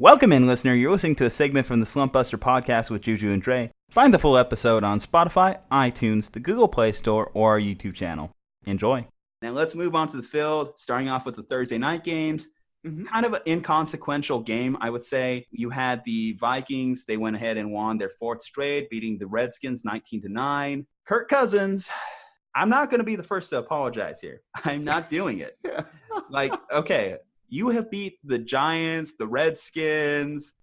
Welcome in, listener. You're listening to a segment from the Slumpbuster podcast with Ju-Ju Dre. Find the full episode on Spotify, iTunes, the Google Play Store, or our YouTube channel. Enjoy. Now let's move on to the field, starting off with the Thursday night games. Kind of an inconsequential game, I would say. You had the Vikings. They went ahead and won their fourth straight, beating the Redskins 19-9. Kirk Cousins, I'm not going to be the first to apologize here. I'm not doing it. Okay, you have beat the Giants, the Redskins,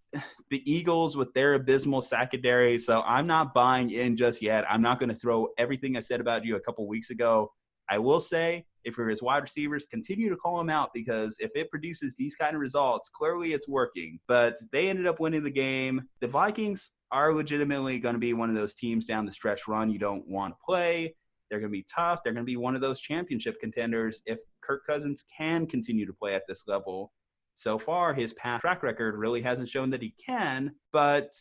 the Eagles with their abysmal secondary, so I'm not buying in just yet. I'm not going to throw everything I said about you a couple weeks ago. I will say, if you're his wide receivers, continue to call him out, because if it produces these kind of results, clearly it's working. But they ended up winning the game. The Vikings are legitimately going to be one of those teams down the stretch run you don't want to play. They're going to be tough. They're going to be one of those championship contenders if Kirk Cousins can continue to play at this level. So far, his past track record really hasn't shown that he can, but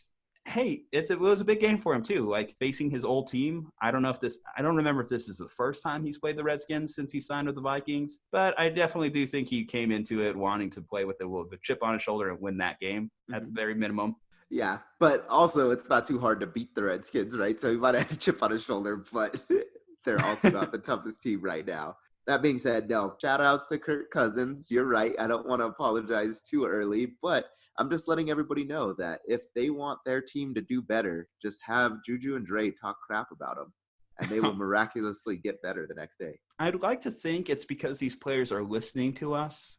hey, it was a big game for him too. Like, facing his old team. I don't remember if this is the first time he's played the Redskins since he signed with the Vikings, but I definitely do think he came into it wanting to play with a little bit of chip on his shoulder and win that game at the very minimum. Yeah, but also it's not too hard to beat the Redskins, right? So he might have a chip on his shoulder, but they're also not the toughest team right now. That being said, no, shout outs to Kirk Cousins. You're right. I don't want to apologize too early, but I'm just letting everybody know that if they want their team to do better, just have Ju-Ju and Dre talk crap about them, and they will miraculously get better the next day. I'd like to think it's because these players are listening to us,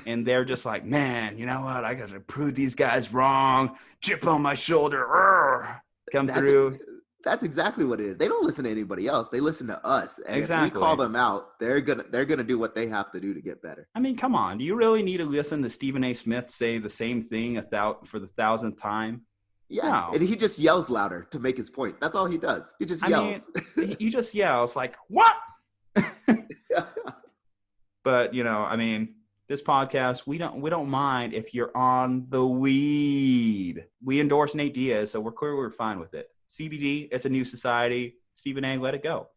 and they're just like, man, you know what? I got to prove these guys wrong. Chip on my shoulder. Through. That's exactly what it is. They don't listen to anybody else. They listen to us. And exactly. If we call them out, they're gonna do what they have to do to get better. I mean, come on. Do you really need to listen to Stephen A. Smith say the same thing for the 1,000th time? Yeah, no. And he just yells louder to make his point. That's all he does. He just yells. He just yells like, what? But, this podcast, we don't mind if you're on the weed. We endorse Nate Diaz, so we're fine with it. CBD, it's a new society. Stephen A., let it go.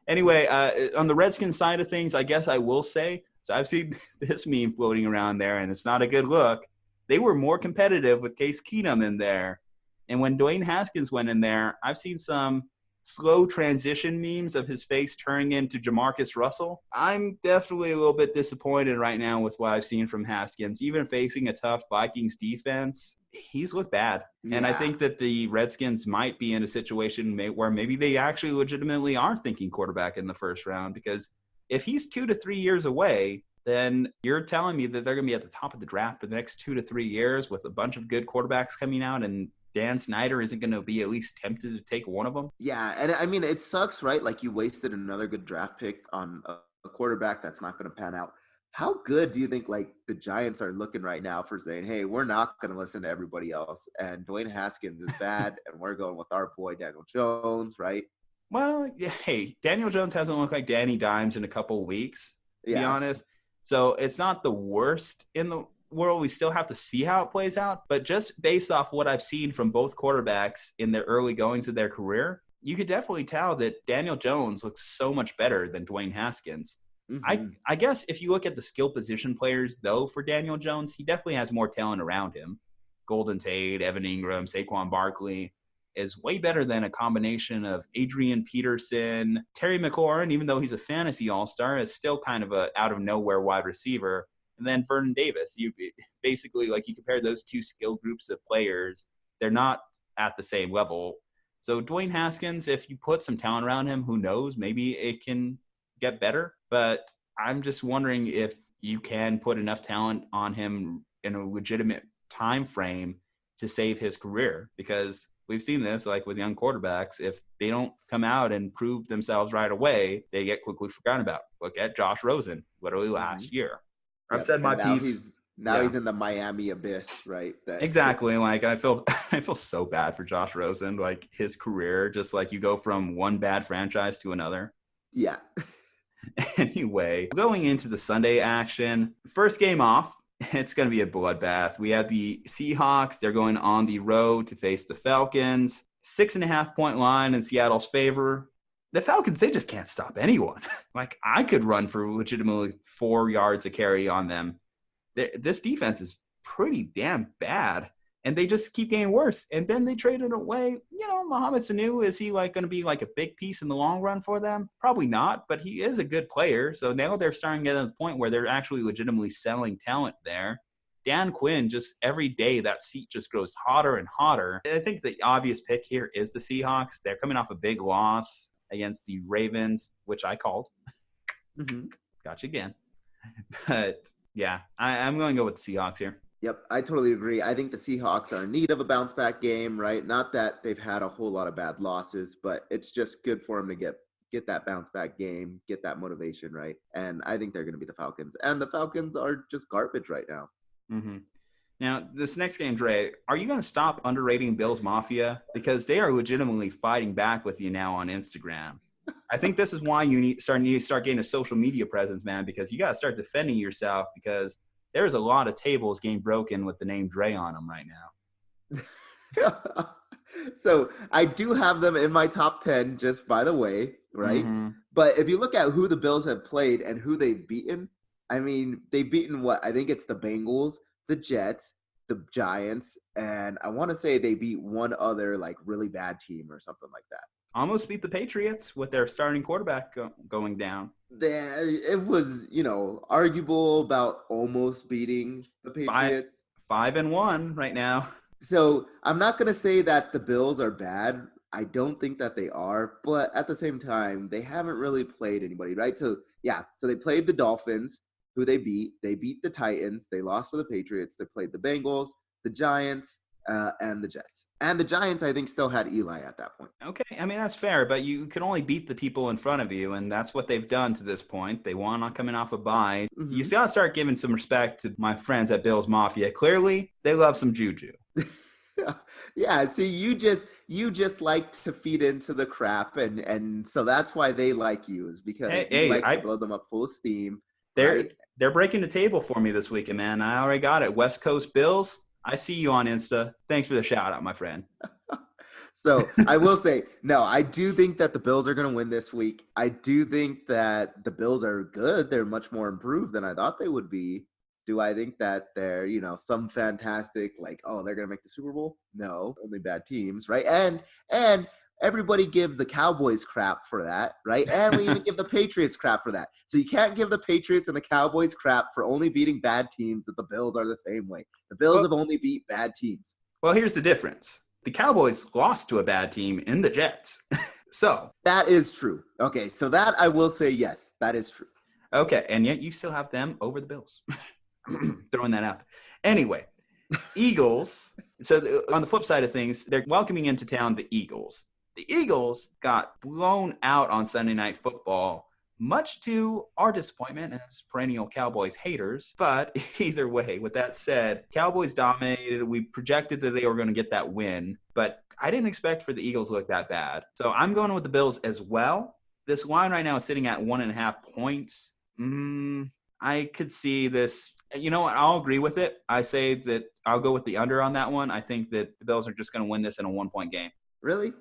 Anyway, on the Redskins side of things, I guess I will say, so I've seen this meme floating around there, and it's not a good look. They were more competitive with Case Keenum in there. And when Dwayne Haskins went in there, I've seen some slow transition memes of his face turning into Jamarcus Russell. I'm definitely a little bit disappointed right now with what I've seen from Haskins. Even facing a tough Vikings defense, he's looked bad. Yeah. And I think that the Redskins might be in a situation where maybe they actually legitimately are thinking quarterback in the first round, because if he's 2 to 3 years away, then you're telling me that they're going to be at the top of the draft for the next 2 to 3 years with a bunch of good quarterbacks coming out, and Dan Snyder isn't going to be at least tempted to take one of them. Yeah, and I mean, it sucks, right? Like, you wasted another good draft pick on a quarterback that's not going to pan out. How good do you think, like, the Giants are looking right now for saying, hey, we're not going to listen to everybody else, and Dwayne Haskins is bad, and we're going with our boy Daniel Jones, right? Well, hey, Daniel Jones hasn't looked like Danny Dimes in a couple of weeks, to be honest. So it's not the worst in the world. We still have to see how it plays out. But just based off what I've seen from both quarterbacks in their early goings of their career, you could definitely tell that Daniel Jones looks so much better than Dwayne Haskins. Mm-hmm. I guess if you look at the skill position players, though, for Daniel Jones, he definitely has more talent around him. Golden Tate, Evan Ingram, Saquon Barkley is way better than a combination of Adrian Peterson. Terry McLaurin, even though he's a fantasy all-star, is still kind of a out-of-nowhere wide receiver. And then Vernon Davis. You basically, like, you compare those two skill groups of players, they're not at the same level. So Dwayne Haskins, if you put some talent around him, who knows, maybe it can get better. But I'm just wondering if you can put enough talent on him in a legitimate time frame to save his career, because we've seen this, like, with young quarterbacks. If they don't come out and prove themselves right away, they get quickly forgotten about. Look at Josh Rosen, literally last year. I've said my piece. He's in the Miami abyss, right? Exactly. Like, I feel so bad for Josh Rosen. Like, his career, just like you go from one bad franchise to another. Yeah. Anyway, going into the Sunday action, first game off, it's going to be a bloodbath. We have the Seahawks. They're going on the road to face the Falcons. 6.5-point line in Seattle's favor. The Falcons, they just can't stop anyone. Like, I could run for legitimately 4 yards a carry on them. This defense is pretty damn bad. And they just keep getting worse. And then they traded away, Mohamed Sanu. Is he going to be a big piece in the long run for them? Probably not, but he is a good player. So now they're starting to get to the point where they're actually legitimately selling talent there. Dan Quinn, just every day that seat just grows hotter and hotter. I think the obvious pick here is the Seahawks. They're coming off a big loss against the Ravens, which I called. Mm-hmm. Gotcha again. But yeah, I'm going to go with the Seahawks here. Yep, I totally agree. I think the Seahawks are in need of a bounce-back game, right? Not that they've had a whole lot of bad losses, but it's just good for them to get that bounce-back game, get that motivation, right? And I think they're going to be the Falcons. And the Falcons are just garbage right now. Mm-hmm. Now, this next game, Dre, are you going to stop underrating Bills Mafia? Because they are legitimately fighting back with you now on Instagram. I think this is why you need to start getting a social media presence, man, because you got to start defending yourself because – there's a lot of tables getting broken with the name Dre on them right now. So I do have them in my top 10, just by the way, right? Mm-hmm. But if you look at who the Bills have played and who they've beaten, I mean, they've beaten what? I think it's the Bengals, the Jets, the Giants, and I want to say they beat one other really bad team or something like that. Almost beat the Patriots with their starting quarterback going down. It was, arguable about almost beating the Patriots. 5-1 right now. So I'm not going to say that the Bills are bad. I don't think that they are. But at the same time, they haven't really played anybody, right? So, yeah. So they played the Dolphins, who they beat. They beat the Titans. They lost to the Patriots. They played the Bengals, the Giants, and the Jets. And the Giants, I think, still had Eli at that point. Okay, I mean, that's fair, but you can only beat the people in front of you, and that's what they've done to this point. They won on coming off a bye. Mm-hmm. You got to start giving some respect to my friends at Bills Mafia. Clearly, they love some Ju-Ju. Yeah, see, you just like to feed into the crap, and so that's why they like you, is because you like to blow them up full of steam. They're breaking the table for me this weekend, man. I already got it. West Coast Bills. I see you on Insta. Thanks for the shout out, my friend. So I will say, no, I do think that the Bills are going to win this week. I do think that the Bills are good. They're much more improved than I thought they would be. Do I think that they're, some fantastic, they're going to make the Super Bowl? No, only bad teams, right? And everybody gives the Cowboys crap for that, right? And we even give the Patriots crap for that. So you can't give the Patriots and the Cowboys crap for only beating bad teams, that the Bills are the same way. The Bills have only beat bad teams. Well, here's the difference. The Cowboys lost to a bad team in the Jets. So that is true. Okay, so that I will say, yes, that is true. Okay, and yet you still have them over the Bills. Throwing that out. Anyway, Eagles. So on the flip side of things, they're welcoming into town the Eagles. The Eagles got blown out on Sunday Night Football, much to our disappointment as perennial Cowboys haters. But either way, with that said, Cowboys dominated. We projected that they were going to get that win, but I didn't expect for the Eagles to look that bad. So I'm going with the Bills as well. This line right now is sitting at 1.5 points. I could see this. You know what? I'll agree with it. I say that I'll go with the under on that one. I think that the Bills are just going to win this in a 1-point game. Really?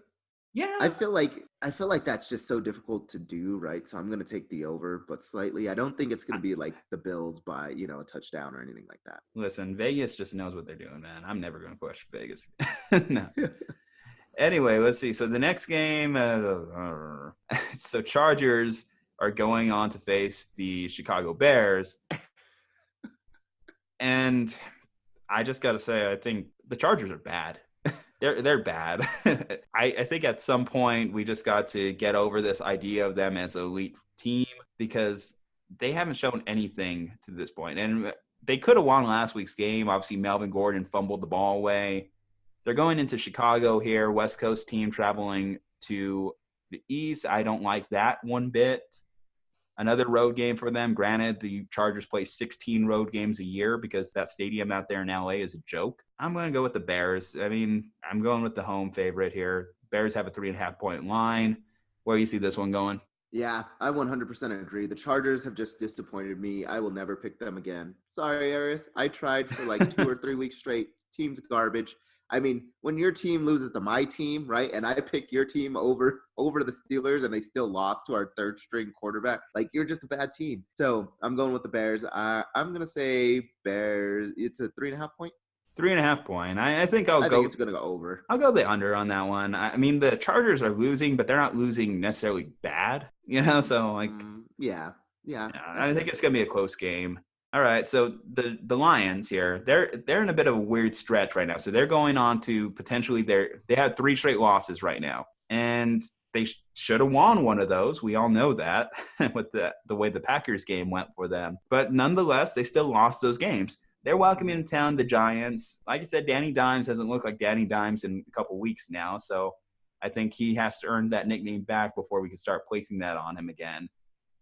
Yeah. I feel like that's just so difficult to do, right? So I'm going to take the over, but slightly. I don't think it's going to be like the Bills by, a touchdown or anything like that. Listen, Vegas just knows what they're doing, man. I'm never going to question Vegas. No. Anyway, let's see. So the next game, so Chargers are going on to face the Chicago Bears. And I just got to say, I think the Chargers are bad. They're bad. I think at some point we just got to get over this idea of them as an elite team because they haven't shown anything to this point. And they could have won last week's game. Obviously, Melvin Gordon fumbled the ball away. They're going into Chicago here, West Coast team traveling to the East. I don't like that one bit. Another road game for them. Granted, the Chargers play 16 road games a year because that stadium out there in LA is a joke. I'm going to go with the Bears. I mean, I'm going with the home favorite here. Bears have a 3.5-point line. Where do you see this one going? Yeah, I 100% agree. The Chargers have just disappointed me. I will never pick them again. Sorry, Arias. I tried for 2 or 3 weeks straight. Team's garbage. I mean, when your team loses to my team, right, and I pick your team over the Steelers and they still lost to our third string quarterback, like, you're just a bad team. So I'm going with the Bears. I'm going to say Bears. It's a 3.5 point. 3.5 point. I think I think it's going to go over. I'll go the under on that one. I mean, the Chargers are losing, but they're not losing necessarily bad, so like, yeah. I think it's going to be a close game. All right, so the Lions here, they're in a bit of a weird stretch right now. So they're going on to potentially they had 3 straight losses right now, and they should have won one of those. We all know that with the way the Packers game went for them. But nonetheless, they still lost those games. They're welcoming to town the Giants. Like I said, Danny Dimes hasn't looked like Danny Dimes in a couple weeks now, so I think he has to earn that nickname back before we can start placing that on him again.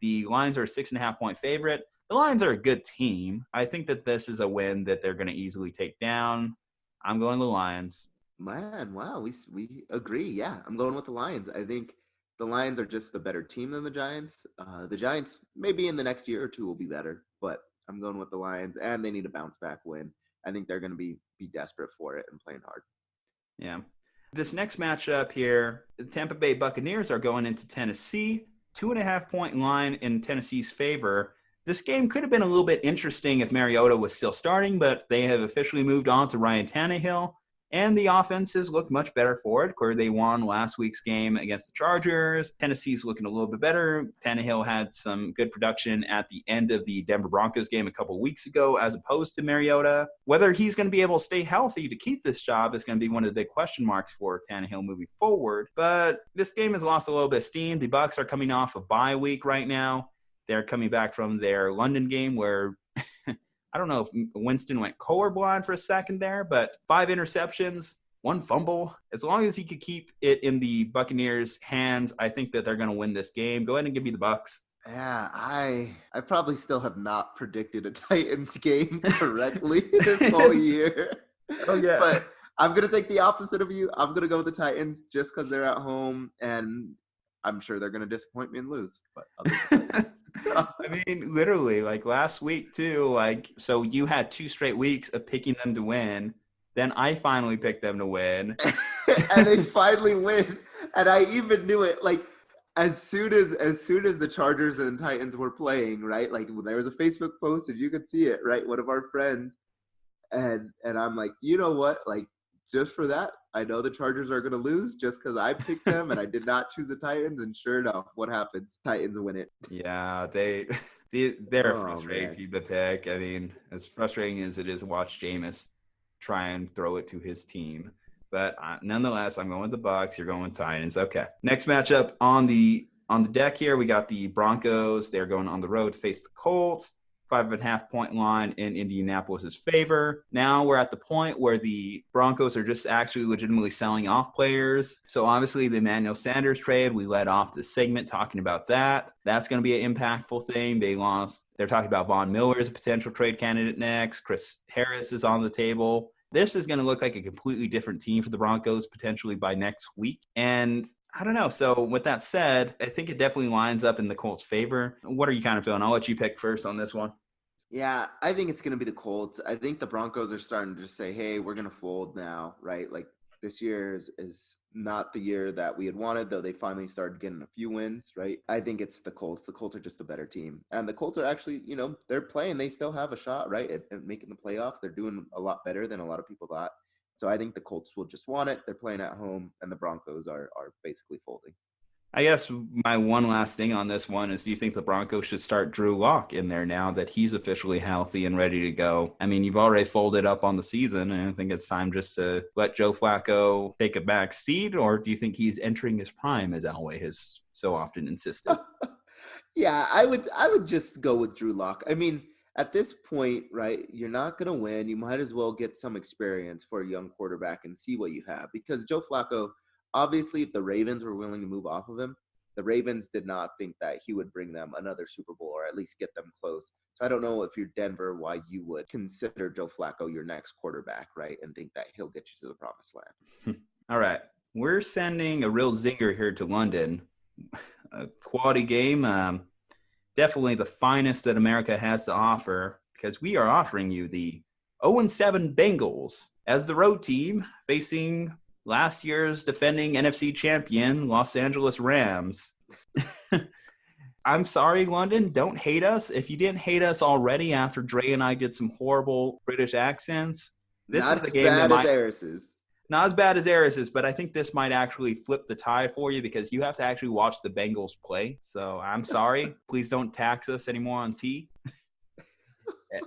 The Lions are a 6.5 point favorite. The Lions are a good team. I think that this is a win that they're going to easily take down. I'm going the Lions. Man, wow, we agree. Yeah, I'm going with the Lions. I think the Lions are just the better team than the Giants. The Giants, maybe in the next year or two, will be better, but I'm going with the Lions, and they need a bounce back win. I think they're going to be desperate for it and playing hard. Yeah. This next matchup here, the Tampa Bay Buccaneers are going into Tennessee. 2.5 point line in Tennessee's favor. This game could have been a little bit interesting if Mariota was still starting, but they have officially moved on to Ryan Tannehill, and the offenses look much better for it. Where they won last week's game against the Chargers. Tennessee's looking a little bit better. Tannehill had some good production at the end of the Denver Broncos game a couple of weeks ago, as opposed to Mariota. Whether he's going to be able to stay healthy to keep this job is going to be one of the big question marks for Tannehill moving forward. But this game has lost a little bit of steam. The Bucs are coming off a bye week right now. They're coming back from their London game where I don't know if Winston went colorblind for a second there, but 5 interceptions, 1 fumble. As long as he could keep it in the Buccaneers' hands, I think that they're going to win this game. Go ahead and give me the Bucs. Yeah, I probably still have not predicted a Titans game correctly this whole year. Oh, yeah. But I'm going to take the opposite of you. I'm going to go with the Titans just because they're at home, and I'm sure they're going to disappoint me and lose. But I mean, literally, like last week too, so you had 2 straight weeks of picking them to win. Then I finally picked them to win. And they finally win. And I even knew it, like, as soon as the Chargers and Titans were playing, right? Like, there was a Facebook post and you could see it, right? One of our friends. And I'm like, you know what? Like, just for that, I know the Chargers are going to lose just because I picked them and I did not choose the Titans. And sure enough, what happens? Titans win it. Yeah, they're a frustrating team to pick. I mean, as frustrating as it is to watch Jameis try and throw it to his team. But nonetheless, I'm going with the Bucs. You're going with Titans. Okay. Next matchup on the deck here, we got the Broncos. They're going on the road to face the Colts. 5.5 point line in Indianapolis's favor. Now we're at the point where the Broncos are just actually legitimately selling off players. So obviously the Emmanuel Sanders trade, we led off the segment talking about that. That's going to be an impactful thing. They're talking about Von Miller as a potential trade candidate next. Chris Harris is on the table. This is going to look like a completely different team for the Broncos potentially by next week. And I don't know. So with that said, I think it definitely lines up in the Colts' favor. What are you kind of feeling? I'll let you pick first on this one. Yeah, I think it's going to be the Colts. I think the Broncos are starting to just say, hey, we're going to fold now, right? Like, this year is not the year that we had wanted, though they finally started getting a few wins, right? I think it's the Colts. The Colts are just a better team. And the Colts are actually, they're playing. They still have a shot, right, at making the playoffs. They're doing a lot better than a lot of people thought. So I think the Colts will just want it. They're playing at home, and the Broncos are basically folding. I guess my one last thing on this one is, do you think the Broncos should start Drew Lock in there now that he's officially healthy and ready to go? I mean, you've already folded up on the season, and I think it's time just to let Joe Flacco take a back seat, or do you think he's entering his prime, as Elway has so often insisted? Yeah, I would just go with Drew Lock. I mean, at this point, right, you're not going to win. You might as well get some experience for a young quarterback and see what you have. Because Joe Flacco, obviously, if the Ravens were willing to move off of him, the Ravens did not think that he would bring them another Super Bowl or at least get them close. So I don't know if you're Denver, why you would consider Joe Flacco your next quarterback, right, and think that he'll get you to the promised land. All right. We're sending a real zinger here to London. A quality game. Definitely the finest that America has to offer, because we are offering you the 0-7 Bengals as the road team facing last year's defending NFC champion, Los Angeles Rams. I'm sorry, London. Don't hate us. If you didn't hate us already after Dre and I did some horrible British accents, this Not is the as game bad that as Eris's. not as bad as Eris's, but I think this might actually flip the tie for you because you have to actually watch the Bengals play. So I'm sorry. Please don't tax us anymore on T.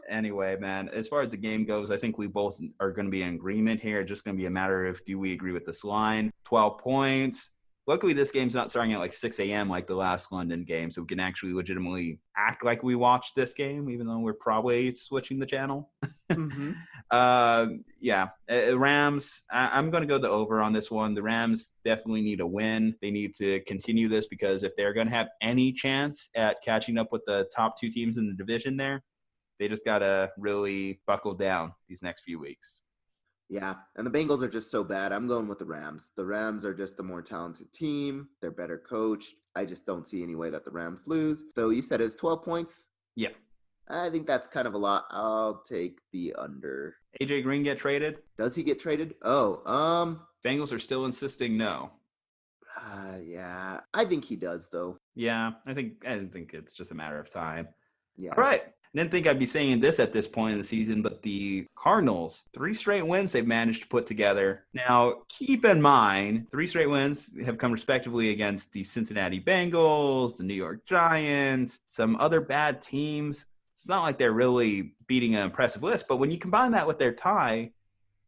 Anyway, man, as far as the game goes, I think we both are going to be in agreement here. It's just going to be a matter of do we agree with this line? 12 points. Luckily, this game's not starting at like 6 a.m. like the last London game, so we can actually legitimately act like we watched this game, even though we're probably switching the channel. Mm-hmm. Rams, I'm going to go the over on this one. The Rams definitely need a win. They need to continue this because if they're going to have any chance at catching up with the top two teams in the division there, they just got to really buckle down these next few weeks. Yeah, and the Bengals are just so bad. I'm going with the Rams. The Rams are just the more talented team. They're better coached. I just don't see any way that the Rams lose. Though you said it's 12 points? Yeah. I think that's kind of a lot. I'll take the under. AJ Green get traded? Does he get traded? Bengals are still insisting no. Yeah. I think he does, though. Yeah, I think it's just a matter of time. Yeah. All right. I didn't think I'd be saying this at this point in the season, but the Cardinals, 3 straight wins they've managed to put together. Now, keep in mind, 3 straight wins have come respectively against the Cincinnati Bengals, the New York Giants, some other bad teams. It's not like they're really beating an impressive list, but when you combine that with their tie,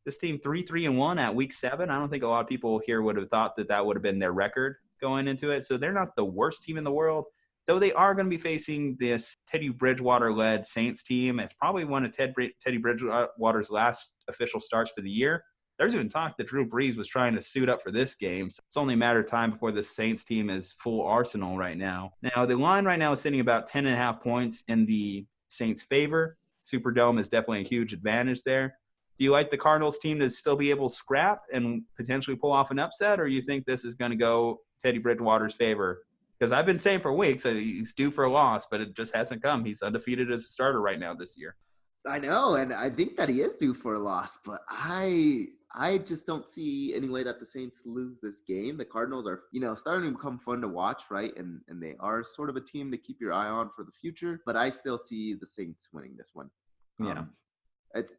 this team 3-1 at week 7, I don't think a lot of people here would have thought that would have been their record going into it. So they're not the worst team in the world. Though they are going to be facing this Teddy Bridgewater-led Saints team. It's probably one of Teddy Bridgewater's last official starts for the year. There's even talk that Drew Brees was trying to suit up for this game. So it's only a matter of time before this Saints team is full arsenal right now. Now, the line right now is sitting about 10.5 points in the Saints' favor. Superdome is definitely a huge advantage there. Do you like the Cardinals team to still be able to scrap and potentially pull off an upset, or you think this is going to go Teddy Bridgewater's favor? Because I've been saying for weeks that he's due for a loss, but it just hasn't come. He's undefeated as a starter right now this year. I know, and I think that he is due for a loss, but I just don't see any way that the Saints lose this game. The Cardinals are, starting to become fun to watch, right? And they are sort of a team to keep your eye on for the future, but I still see the Saints winning this one. Yeah.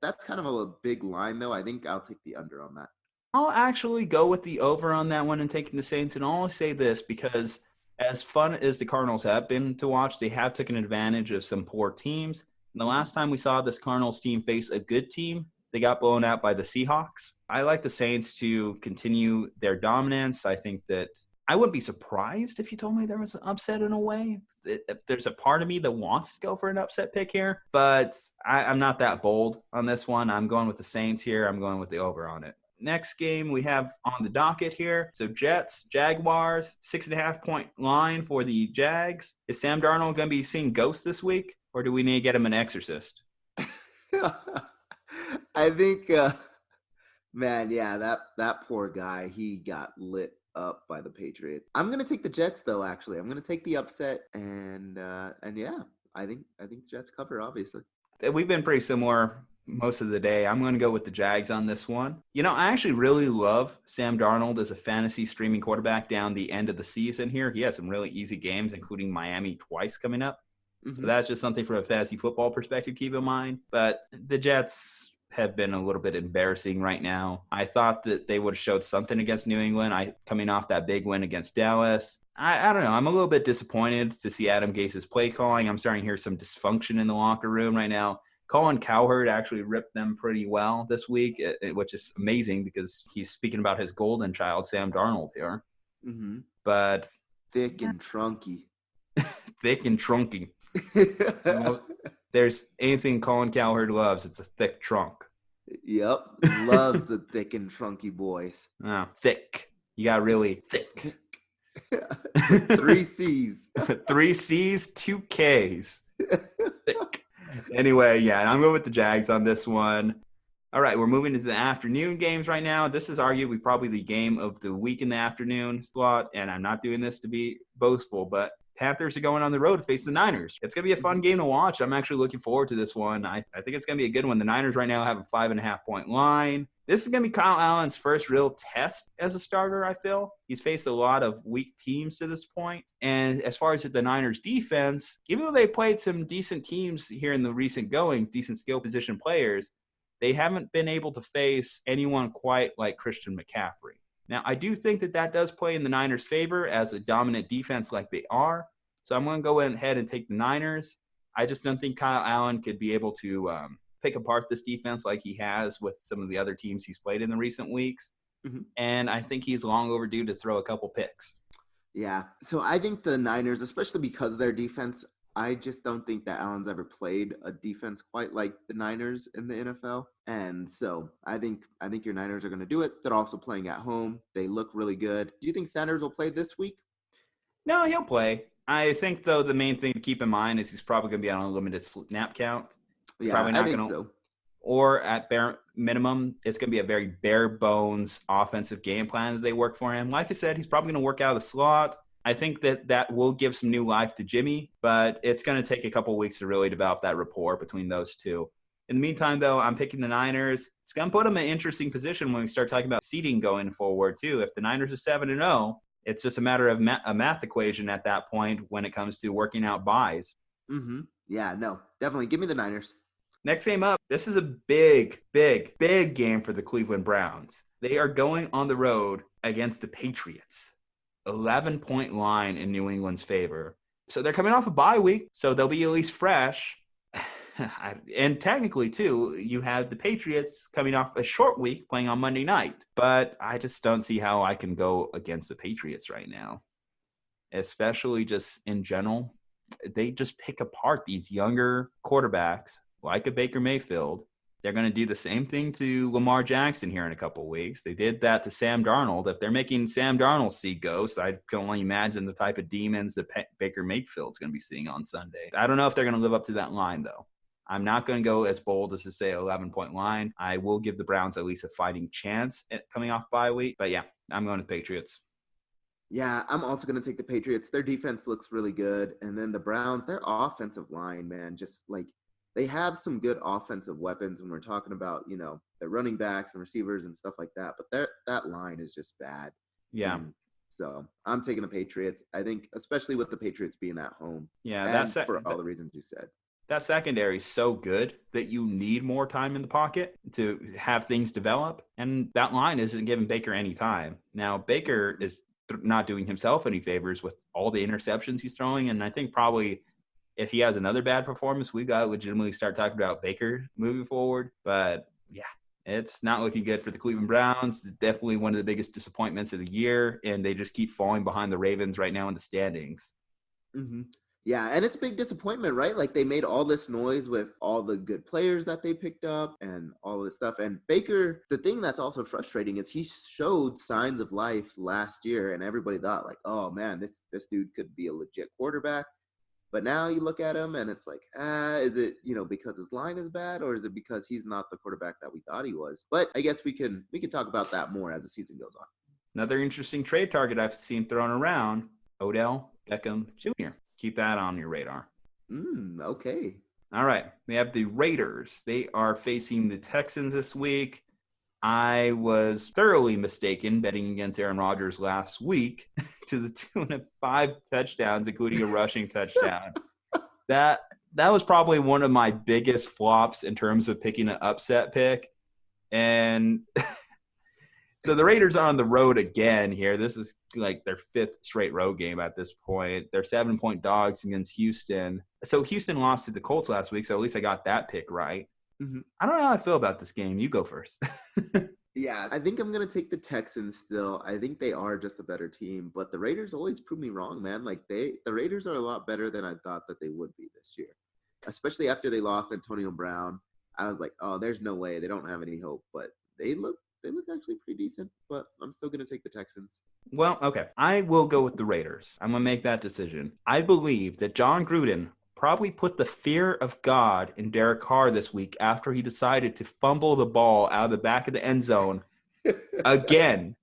That's kind of a big line, though. I think I'll take the under on that. I'll actually go with the over on that one and taking the Saints, and I'll only say this because – as fun as the Cardinals have been to watch, they have taken advantage of some poor teams. And the last time we saw this Cardinals team face a good team, they got blown out by the Seahawks. I like the Saints to continue their dominance. I think that I wouldn't be surprised if you told me there was an upset in a way. There's a part of me that wants to go for an upset pick here, but I'm not that bold on this one. I'm going with the Saints here. I'm going with the over on it. Next game we have on the docket here. So Jets, Jaguars, 6.5 point line for the Jags. Is Sam Darnold going to be seeing ghosts this week, or do we need to get him an exorcist? I think, that poor guy, he got lit up by the Patriots. I'm going to take the Jets, though, actually. I'm going to take the upset, and yeah, I think the Jets cover, obviously. We've been pretty similar most of the day. I'm going to go with the Jags on this one. I actually really love Sam Darnold as a fantasy streaming quarterback down the end of the season here. He has some really easy games, including Miami twice coming up. Mm-hmm. So that's just something from a fantasy football perspective, keep in mind. But the Jets have been a little bit embarrassing right now. I thought that they would have showed something against New England, coming off that big win against Dallas. I don't know. I'm a little bit disappointed to see Adam Gase's play calling. I'm starting to hear some dysfunction in the locker room right now. Colin Cowherd actually ripped them pretty well this week, which is amazing because he's speaking about his golden child, Sam Darnold, here. Mm-hmm. But thick and trunky. Thick and trunky. There's anything Colin Cowherd loves, it's a thick trunk. Yep. Loves the thick and trunky boys. Oh, thick. You got really thick. 3 C's. 3 C's, 2 K's. Thick. Anyway, yeah, I'm going with the Jags on this one. All right, we're moving into the afternoon games right now. This is arguably probably the game of the week in the afternoon slot, and I'm not doing this to be boastful, but Panthers are going on the road to face the Niners. It's going to be a fun game to watch. I'm actually looking forward to this one. I think it's going to be a good one. The Niners right now have a 5.5 point line. This is going to be Kyle Allen's first real test as a starter, I feel. He's faced a lot of weak teams to this point. And as far as the Niners defense, even though they played some decent teams here in the recent goings, decent skill position players, they haven't been able to face anyone quite like Christian McCaffrey. Now, I do think that does play in the Niners' favor as a dominant defense like they are. So I'm going to go ahead and take the Niners. I just don't think Kyle Allen could be able to pick apart this defense like he has with some of the other teams he's played in the recent weeks. Mm-hmm. And I think he's long overdue to throw a couple picks. Yeah. So I think the Niners, especially because of their defense, I just don't think that Allen's ever played a defense quite like the Niners in the NFL. And so I think your Niners are going to do it. They're also playing at home. They look really good. Do you think Sanders will play this week? No, he'll play. I think, though, the main thing to keep in mind is he's probably going to be on a limited snap count. Yeah, probably not I think gonna, so. Or at bare minimum, it's going to be a very bare bones offensive game plan that they work for him. Like I said, he's probably going to work out of the slot. I think that will give some new life to Jimmy, but it's going to take a couple weeks to really develop that rapport between those two. In the meantime, though, I'm picking the Niners. It's going to put them in an interesting position when we start talking about seeding going forward, too. If the Niners are 7-0, it's just a matter of a math equation at that point when it comes to working out buys. Mm-hmm. Yeah, no, definitely. Give me the Niners. Next game up, this is a big, big, big game for the Cleveland Browns. They are going on the road against the Patriots. 11-point line in New England's favor. So they're coming off a bye week, so they'll be at least fresh. And technically, too, you have the Patriots coming off a short week playing on Monday night. But I just don't see how I can go against the Patriots right now, especially just in general. They just pick apart these younger quarterbacks like a Baker Mayfield. They're going to do the same thing to Lamar Jackson here in a couple of weeks. They did that to Sam Darnold. If they're making Sam Darnold see ghosts, I can only imagine the type of demons that Baker Mayfield's going to be seeing on Sunday. I don't know if they're going to live up to that line, though. I'm not going to go as bold as to say 11-point line. I will give the Browns at least a fighting chance at coming off bye week. But, yeah, I'm going to Patriots. Yeah, I'm also going to take the Patriots. Their defense looks really good. And then the Browns, their offensive line, man, just like – they have some good offensive weapons when we're talking about, their running backs and receivers and stuff like that. But that line is just bad. Yeah. So I'm taking the Patriots. I think, especially with the Patriots being at home. Yeah, that's for all the reasons you said. That secondary is so good that you need more time in the pocket to have things develop. And that line isn't giving Baker any time. Now, Baker is not doing himself any favors with all the interceptions he's throwing. And I think probably – if he has another bad performance, we've got to legitimately start talking about Baker moving forward. But, yeah, it's not looking good for the Cleveland Browns. It's definitely one of the biggest disappointments of the year, and they just keep falling behind the Ravens right now in the standings. Mm-hmm. Yeah, and it's a big disappointment, right? Like, they made all this noise with all the good players that they picked up and all this stuff. And Baker, the thing that's also frustrating is he showed signs of life last year, and everybody thought, like, oh, man, this dude could be a legit quarterback. But now you look at him and it's like, is it, because his line is bad, or is it because he's not the quarterback that we thought he was? But I guess we can talk about that more as the season goes on. Another interesting trade target I've seen thrown around, Odell Beckham Jr. Keep that on your radar. Okay. All right. We have the Raiders. They are facing the Texans this week. I was thoroughly mistaken betting against Aaron Rodgers last week to the tune of 5 touchdowns, including a rushing touchdown. That was probably one of my biggest flops in terms of picking an upset pick. And so the Raiders are on the road again here. This is like their 5th straight road game at this point. They're 7-point dogs against Houston. So Houston lost to the Colts last week, so at least I got that pick right. Mm-hmm. I don't know how I feel about this game. You go first. Yeah, I think I'm going to take the Texans still. I think they are just a better team, but the Raiders always prove me wrong, man. Like the Raiders are a lot better than I thought that they would be this year, especially after they lost Antonio Brown. I was like, oh, there's no way. They don't have any hope, but they look actually pretty decent, but I'm still going to take the Texans. Well, okay. I will go with the Raiders. I'm going to make that decision. I believe that John Gruden probably put the fear of God in Derek Carr this week after he decided to fumble the ball out of the back of the end zone again.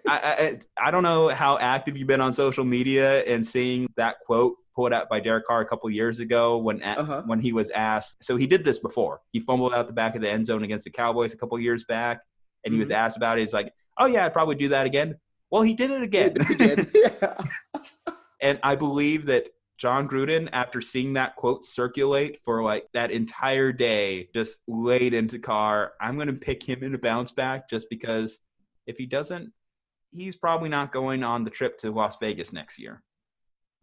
I don't know how active you've been on social media and seeing that quote pulled out by Derek Carr a couple years ago when he was asked. So he did this before. He fumbled out the back of the end zone against the Cowboys a couple years back, and he was asked about it. He's like, oh, yeah, I'd probably do that again. Well, he did it again. Yeah. And I believe that John Gruden, after seeing that quote circulate for like that entire day, just laid into Carr. I'm going to pick him in a bounce back just because if he doesn't, he's probably not going on the trip to Las Vegas next year.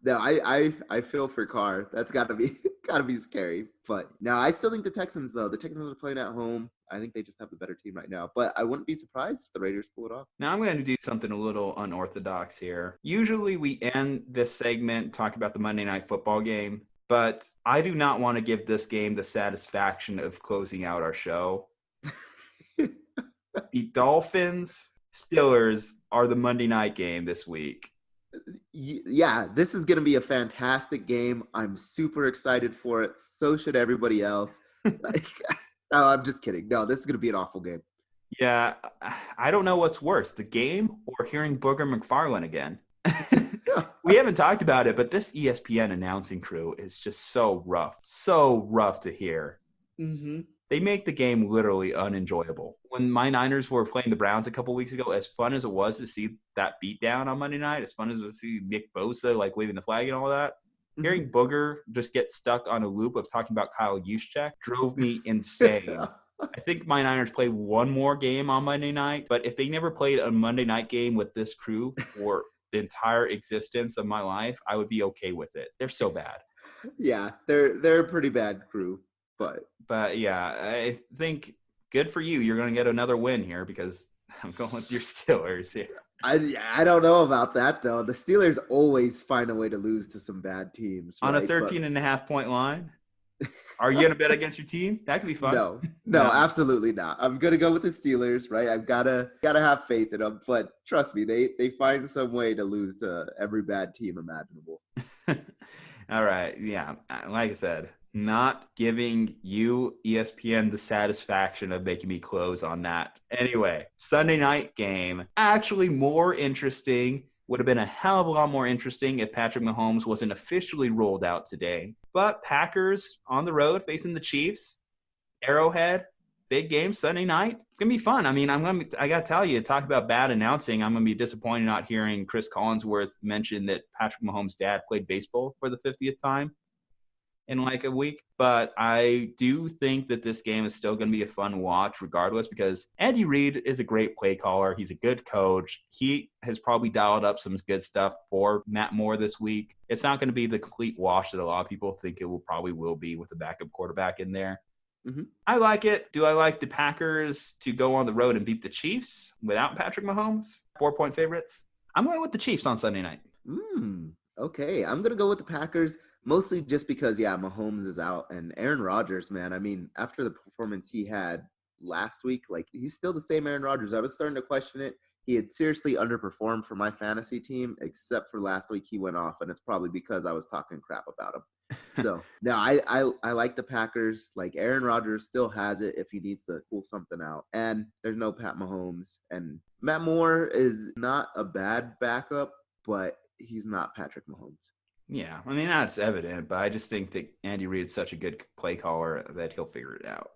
No, I feel for Carr. That's gotta be scary. But no, I still think the Texans are playing at home. I think they just have the better team right now. But I wouldn't be surprised if the Raiders pull it off. Now I'm going to do something a little unorthodox here. Usually we end this segment talking about the Monday Night Football game, but I do not want to give this game the satisfaction of closing out our show. The Dolphins Steelers are the Monday night game this week. Yeah, this is going to be a fantastic game. I'm super excited for it. So should everybody else. No, I'm just kidding. No, this is going to be an awful game. Yeah, I don't know what's worse, the game or hearing Booger McFarland again. We haven't talked about it, but this ESPN announcing crew is just so rough to hear. Mm-hmm. They make the game literally unenjoyable. When my Niners were playing the Browns a couple weeks ago, as fun as it was to see that beatdown on Monday night, as fun as to see Nick Bosa like waving the flag and all that, hearing Booger just get stuck on a loop of talking about Kyle Juszczyk drove me insane. I think my Niners played one more game on Monday night, but if they never played a Monday night game with this crew for the entire existence of my life, I would be okay with it. They're so bad. Yeah, they're a pretty bad crew. But yeah, I think good for you. You're going to get another win here because I'm going with your Steelers here. I don't know about that, though. The Steelers always find a way to lose to some bad teams. On a 13.5-point line? Are you going to bet against your team? That could be fun. No, absolutely not. I'm going to go with the Steelers, right? I've got to have faith in them. But trust me, they find some way to lose to every bad team imaginable. All right. Yeah. Like I said, not giving you, ESPN, the satisfaction of making me close on that. Anyway, Sunday night game, actually more interesting. Would have been a hell of a lot more interesting if Patrick Mahomes wasn't officially rolled out today. But Packers on the road facing the Chiefs, Arrowhead, big game Sunday night. It's going to be fun. I mean, I got to tell you, talk about bad announcing. I'm going to be disappointed not hearing Chris Collinsworth mention that Patrick Mahomes' dad played baseball for the 50th time in like a week. But I do think that this game is still going to be a fun watch regardless because Andy Reid is a great play caller. He's a good coach. He has probably dialed up some good stuff for Matt Moore this week. It's not going to be the complete wash that a lot of people think it will be with a backup quarterback in there. Mm-hmm. I like it. Do I like the Packers to go on the road and beat the Chiefs without Patrick Mahomes? 4-point favorites? I'm going with the Chiefs on Sunday night. Okay, I'm going to go with the Packers. Mostly just because, Mahomes is out. And Aaron Rodgers, man, I mean, after the performance he had last week, like, he's still the same Aaron Rodgers. I was starting to question it. He had seriously underperformed for my fantasy team, except for last week he went off, and it's probably because I was talking crap about him. So, no, I like the Packers. Like, Aaron Rodgers still has it if he needs to pull something out. And there's no Pat Mahomes. And Matt Moore is not a bad backup, but he's not Patrick Mahomes. Yeah, I mean, that's evident, but I just think that Andy Reid is such a good play caller that he'll figure it out.